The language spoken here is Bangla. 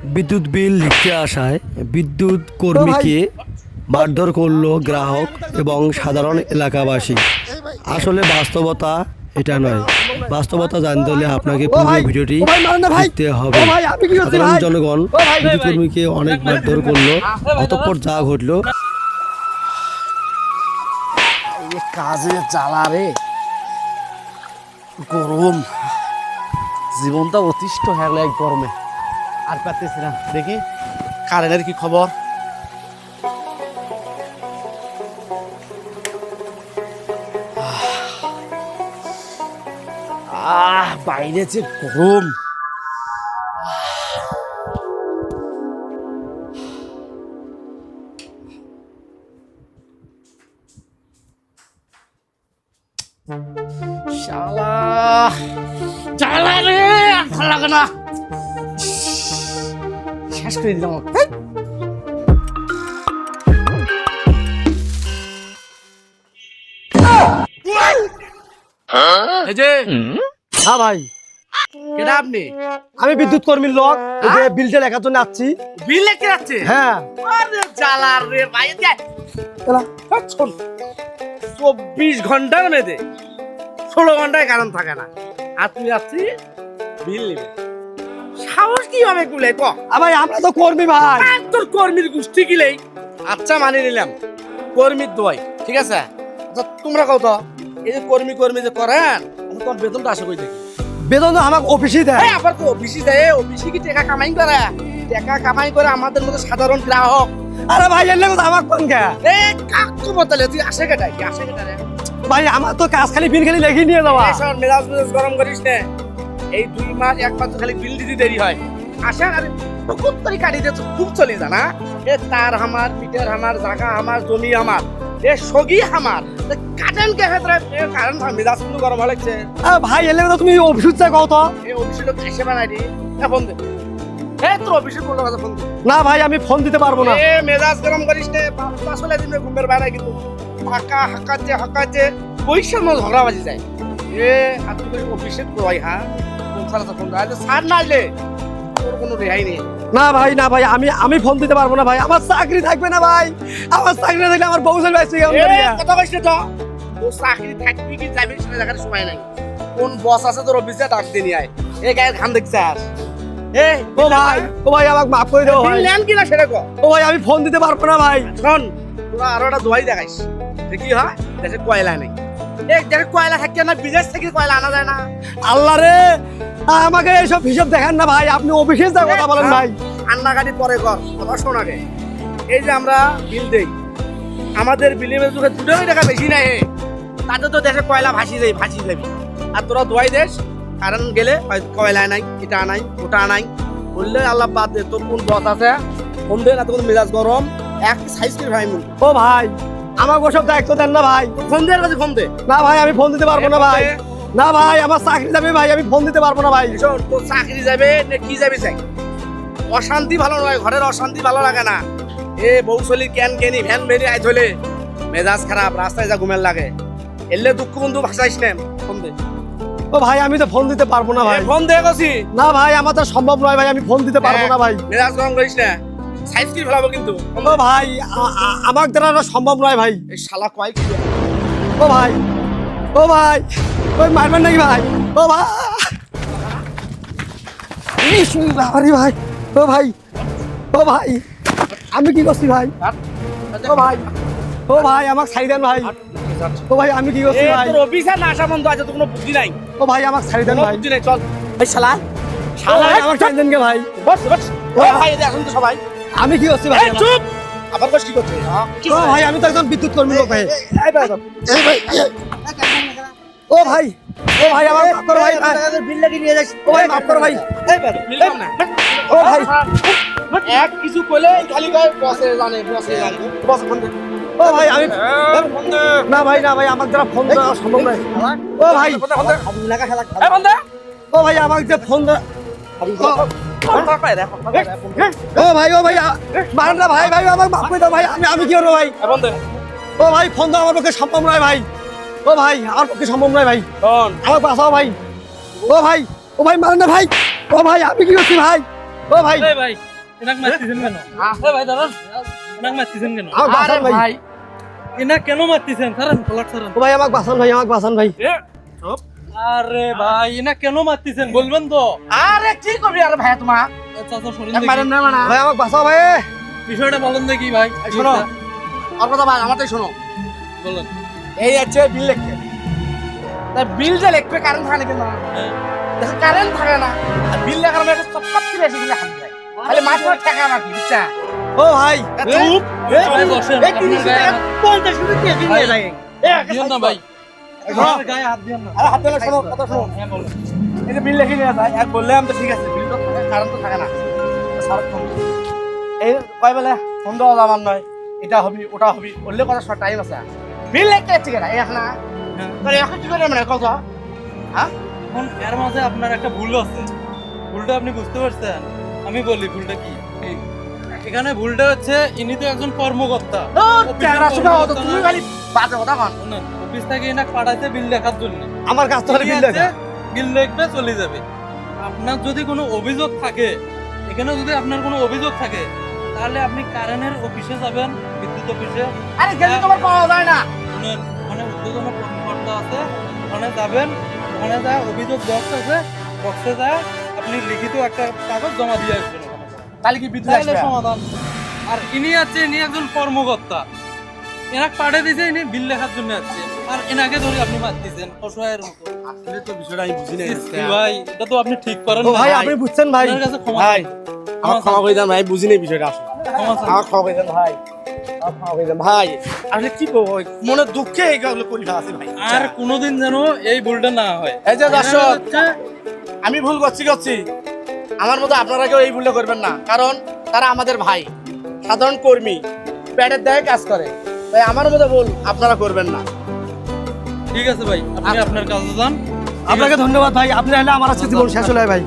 বিদ্যুৎ বিল লিখতে আসায় বিদ্যুৎ কর্মীকে মারধর করলো গ্রাহক এবং সাধারণ এলাকাবাসী। আসলে বাস্তবতা এটা নয়। বাস্তবতা জানতে হলে আপনাকে পুরো ভিডিওটি দেখতে হবে। সাধারণ জনগণ বিদ্যুৎ কর্মীকে অনেক মারধর করলো, অতঃপর যা ঘটলো। কাজে জ্বালা রে, গরম, জীবনটা অতিষ্ঠ হয়ে গেল এই গরমে। আর পারতেছি না। দেখি কারেন্টের কি খবর। বাইরে যে গরম। শালা জ্বালা রে, আর ভালো লাগে না। শেষ করে দিলাম। এই যে হ্যাঁ ভাই, কেডা আপনি? আমি বিদ্যুৎ কর্মীর লোক। এই যে বিলটা লেখার জন্য আসছি। বিল লিখতে যাচ্ছে? হ্যাঁ। আরে জ্বালা রে ভাই, দেখ 24 ঘন্টার মেয়েদে 16 ঘন্টায় কারণ থাকে না, আর তুই যাচ্ছি বিল নিবে। সাহস কি হবে কুলে ক? ভাই আমরা তো কর্মী ভাই। আর তোর কর্মীর গোষ্ঠী কিলেই। আচ্ছা মানি নিলাম, কর্মীর দোয়াই, ঠিক আছে। আচ্ছা তোমরা কও তো, এই যে কর্মী যে করেন, তোমার বেতনটা আসে কই থেকে? বেতন তো আমাকে অফিসেই দেয়। আবার তো অফিসে যায়, অফিসে কি টাকা কামাই করে? টাকা কামাই করে আমাদের মতো সাধারণ গ্রাহক। আরে ভাই এর লাগে তো আমাকে কোন কে? এ কাকু বতলে তুই আসে কেটাই? কি আসে কেটারে? ভাই আমার তো কাজ খালি বিল খালি লেখি নিয়ে যাওয়া। এই সব মেজাজ গরম করিস না। এই 2 মাস 1 মাস খালি বিল দিতে দেরি হয়। আসে আরে বহুত তরি কাটি দে, খুব চলি জানা। এ তার আমার, মিটার আমার, জায়গা আমার, জমি আমার, এ সগি আমার। কাটেন কে ক্ষেত্রে কারণ মেজাজ কিন্তু গরম লাগছে। ভাই এর লাগে তো তুমি অফিসে যা কও তো। এই অফিসে লোক এসে বানাই দি। ফোন দে। তোর অফিসে কোন কথা ফোন দে। না ভাই আমি ফোন দিতে পারবো না। মেজাজ গরম করিস না। আসলে দিনে ঘুমের বাইরে কিন্তু পাকা হাকাচ্ছে পয়সার মধ্যে ঝগড়া বাজি যায়। আর তুই অফিসে দোয়াই হ্যাঁ কোন সারা ফোন আইলে সার না আইলে তোর কোনো রেহাই নেই। না ভাই আমি ফোন দিতে পারবো না ভাই। আমার চাকরি থাকবে না ভাই। আমার চাকরি না থাকলে আমার বউ চলে আসছে। কথা কইছ তো, তোর চাকরি থাকবি কি যাবি সেটা দেখার সময় নাই। কোন বস আছে তোর অফিসে ডাক দিয়ে নিয়ে আয়। এই গায়ের ঘাম দেখছিস? ও ভাই আমাকে মাফ করে দাও ভাই। নেন কিনা সেটা কো। ও ভাই আমি ফোন দিতে পারবো না ভাই। শোন, তোরা আরো একটা দোয়াই দেখাইস। দেখি হয় দেশে কয়লা নেই। দেশে কয়লা থাকে না, বিদেশ থেকে কয়লা আনা যায় না। আল্লাহ রে, আমাকে এইসব হিসাব দেখেন না ভাই। আপনি অফিসে যা কথা বলেন ভাই। কান্নাকাটি পরে কর, কথা শোন আগে। এই যে আমরা বিল দেই, আমাদের বিলের যুগে 2 টাকা বেশি নাই। তাতে তো দেশে কয়লা ভাসি যাবি। আর তোরা দোয়াই দেশ, কারণ গেলে কয়লা নাই, এটা নাই, ওটা নাই বললে আল্লাহ বাদ দে। তোর কোন বস আছে ফোন দে, না তো কোন মেজাজ গরম এক সাইজ করে ভাই মুখ। ও ভাই আমাকে ওসব দায়িত্ব দেন না ভাই। ফোন দে, কাছে ফোন দে। না ভাই আমি ফোন দিতে পারবো না ভাই। না ভাই আমার চাকরি যাবে ভাই, আমি ফোন দিতে পারবো না ভাই। শোন, তোর চাকরি যাবে না কি যাবি চাই? অশান্তি ভালো নয়, ঘরের অশান্তি ভালো লাগে না। বউ চলি ক্যান কেনি ভ্যান ভেনি আই থলে মেজাজ খারাপ, রাস্তায় যা ঘুমের লাগে। এলে দুঃখ বন্ধু ভাসাইস না, ফোন দে। ও ভাই আমি তো ফোন দিতে পারবো না ভাই। ফোন দে কছি। না ভাই আমার তো সম্ভব নয় ভাই, আমি ফোন দিতে পারবো না ভাই। মেজাজ গরম করিস না, সাইজ কি ফেলাবো কিন্তু। ও ভাই আমার দ্বারা সম্ভব নয় ভাই। এই শালা কয় কি? ও ভাই ওই মারবেন নাকি ভাই? ও ভাই আরে ভাই, ও ভাই আমি কি করছি ভাই? ও ভাই আমাকে ছাড়ি দেন ভাই। ও ভাই আমি কি করছি ভাই? তোর অফিসে না আসা বন্ধ আছে, তো কোনো বুদ্ধি নাই। ও ভাই আমাকে ছাড়ি দেন ভাই। বুদ্ধি নাই, চল। এই শালা আমাকে ছাড়ি দেন কে ভাই? বস ও ভাই, এখন তো সবাই। আমি কি করছি ভাই? চুপ। আবার কষ্ট কি করছিস? ও ভাই আমি তো একজন বিদ্যুৎ কর্মী লোক ভাই। ও ভাই আমার মাফ করো ভাই। বিল লাগি নিয়ে যাস। ও ভাই মাফ করো ভাই। মিললাম না। ও ভাই এক কিছু কইলে খালি কয় বসে জানে। বস ফোন দে। ও ভাই আমি না ভাই আমার দ্বারা ফোন দেওয়া সম্ভব নয়। ও ভাই ও ভাই আমাকে যে ফোন ও ভাই মারেন না ভাই আমাকে মাফ করে দাও ভাই। আমি কি করবো ভাই? ও ভাই ফোন দেওয়া আমার পক্ষে সম্ভব নয় ভাই। ও ভাই আমার পক্ষে সম্ভব নয় ভাই, আমাকে বাঁচাও ভাই। ও ভাই মারেন না ভাই। ও ভাই আমি কি করছি ভাই? ও ভাই এই ভাই এনাক মারতেছেন কেন এই ভাই দাঁড়ান এনাক মারতেছেন কেন আমাকে বাঁচান আরে ভাই ভাই এনাক কেন মারতেছেন ছাড়েন ফলাট ছাড়েন ও ভাই আমাকে বাঁচান ভাই আমাকে বাঁচান ভাই আরে ভাই এনাক কেন মারতেছেন বলবেন তো আরে কি করবি আরে ভাই তোমার চাচা শুনুন মারেন দেখি না মানা ভাই আমাকে বাঁচাও ভাই বিষয়টা বলেন দেখি ভাই এই শোনো আর কথা ভাই আমারটাই শোনো বলেন এই আছে বিল লিখতে তা বিল যে লিখবে কারেন্ট থাকে না কেন দেখো কারেন্ট থাকে না আর বিল লেখার মধ্যে সব কিছু বেশি করে হাত যায় খালি মাত্র টাকা নাকি বুঝছা ও ভাই চুপ ভাই বসেন এই 30 টাকা 50 টাকা দিয়ে দিন ভাই, লাগে দিয়েন না ভাই আমার গায়ে হাত দিয়েন না আরে হাতে না শোনো কথা শোনো হ্যাঁ বলেন এই যে বিল লিখে নিয়ে যায় এক বললাম তো ঠিক আছে বিল তো থাকে কারেন্ট তো থাকে না সারা ফোন এই কয় বেলা ফোন দেওয়া যাবার নয় এটা হবি ওটা হবি বললে কথা শর্ট টাইম আছে বিল লিখতে ঠিক আছে এখন তোর এখন কি করে মানে কথা হ্যাঁ এখন এর মাঝে আপনার একটা ভুল আছে ভুলটা আপনি বুঝতে পারছেন আমি বলি ভুলটা কি এখানে ভুলটা হচ্ছে ইনি তো একজন কর্মকর্তা ক্যামেরা শুকা হতো তুমি খালি বাজে কথা কন শুনুন, অফিস থেকে এনাক পাঠাইছে বিল লেখার জন্য আমার কাছ থেকে বিল লেখা বিল লিখবে চলে যাবে আপনার যদি কোনো অভিযোগ থাকে এখানে যদি আপনার কোনো অভিযোগ থাকে তাহলে আপনি কারেন্টের অফিসে যাবেন বিদ্যুৎ অফিসে আরে গেলে তোমার পাওয়া যায় না শুনুন, ওখানে উদ্যোগম কর্মকর্তা আছে ওখানে যাবেন ওখানে যা অভিযোগ বক্স আছে বক্সে যা আপনি লিখিত একটা কাগজ জমা দিয়ে আসবেন ওখানে। তাহলে কি বিদ্যুৎ তাহলে আসবে সমাধান আর ইনি একজন কর্মকর্তা এনাকে পাঠিয়ে দিয়েছে ইনি বিল লেখার জন্য আসছে আর এনাকে ধরে আপনি মারতেছেন অসহায়ের মতো আসলে তো বিষয়টা আমি বুঝি না ভাই এটা তো আপনি ঠিক করেন ও না। ভাই আপনি বুঝছেন ভাই আপনার কাছে ক্ষমা ভাই আমার ক্ষমা করে দেন ভাই বুঝি না বিষয়টা আসলে ক্ষমা চান। আমার ক্ষমা করে দেন ভাই আমার ক্ষমা করে দেন ভাই আসলে কি বলবো মনে দুঃখে এইগুলো করি ফেলাছি ভাই আর কোনোদিন যেন এই ভুলটা না হয় এই যে দর্শক হচ্ছে আমি ভুল করছি আমার মতো আপনারা কেউ এই ভুলটা করবেন না কারণ তারা আমাদের ভাই সাধারণ কর্মী প্যাডের দায়ে কাজ করে তাই আমার মতো ভুল আপনারা করবেন না ঠিক আছে ভাই আপনি আপনার কাজে যান আপনাকে ধন্যবাদ ভাই আপনি হলে আমার আজকে জীবন শেষ হলো ভাই